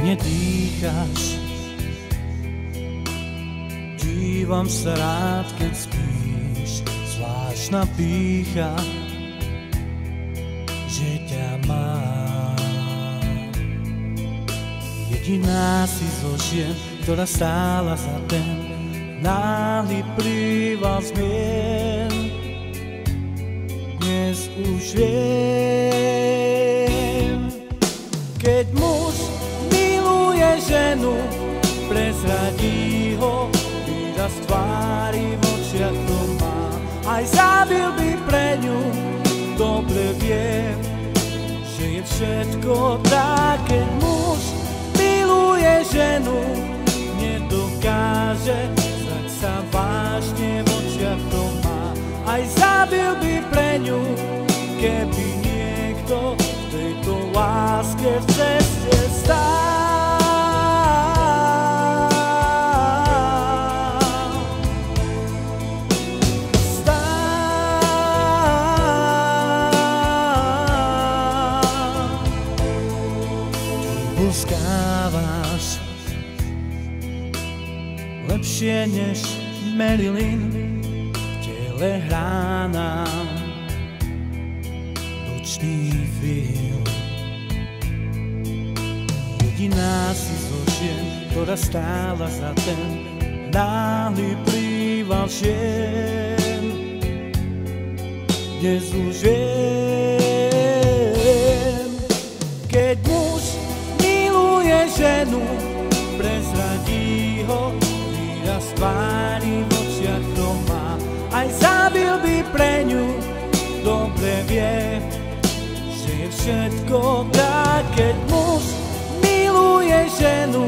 nedýcháš. Dívam sa rád, keď spíš, zvláštna pýcha, že ťa mám. Jediná si zo žien, ktorá stála za ten náhly príval zmien. Dnes už viem, keď muž miluje ženu, prezradí ho, výraz tvári v očiach to má. Aj zabil by pre ňu, dobre vie, že je všetko tak. Keď muž miluje ženu, nedokáže zdať sa vážne v očiach to má. Aj zabil by pre ňu, keby niekto v tejto láske v ceste stál. Ty buskávaš lepšie než Marilyn, hrá nám nočný film. Jediná si zo žien, ktorá stála za ten náhly príval žien. Dnes už viem, keď muž miluje ženu, prezradí ho, výraz tvári v očiach to má. Aj zabil by pre ňu, dobre vie, že je všetko tak. Keď muž miluje ženu,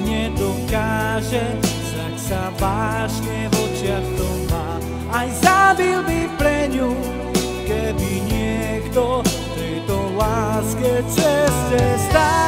nedokáže zdať sa vážne v očiach to má. Aj zabil by pre ňu, keby niekto v tejto láske ceste stál.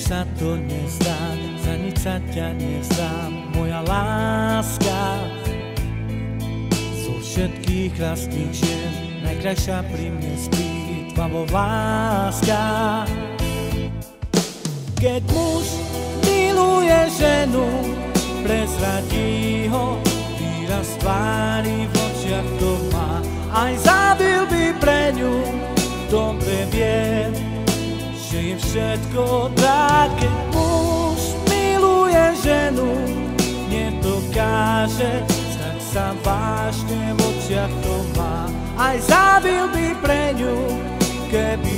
Sa to nezdá, za nič sa ťa nevzdám, moja láska. Zo všetkých krásnych žien najkrajšia pri mne spí tmavá láska. Keď muž miluje ženu, prezradí ho, výraz tvári v očiach to má. Aj zabil by pre ňu, dobre vie, že je všetko tak. Keď muž miluje ženu, nedokáže zdať sa vážne v očiach to má. Aj zabil by pre ňu, keby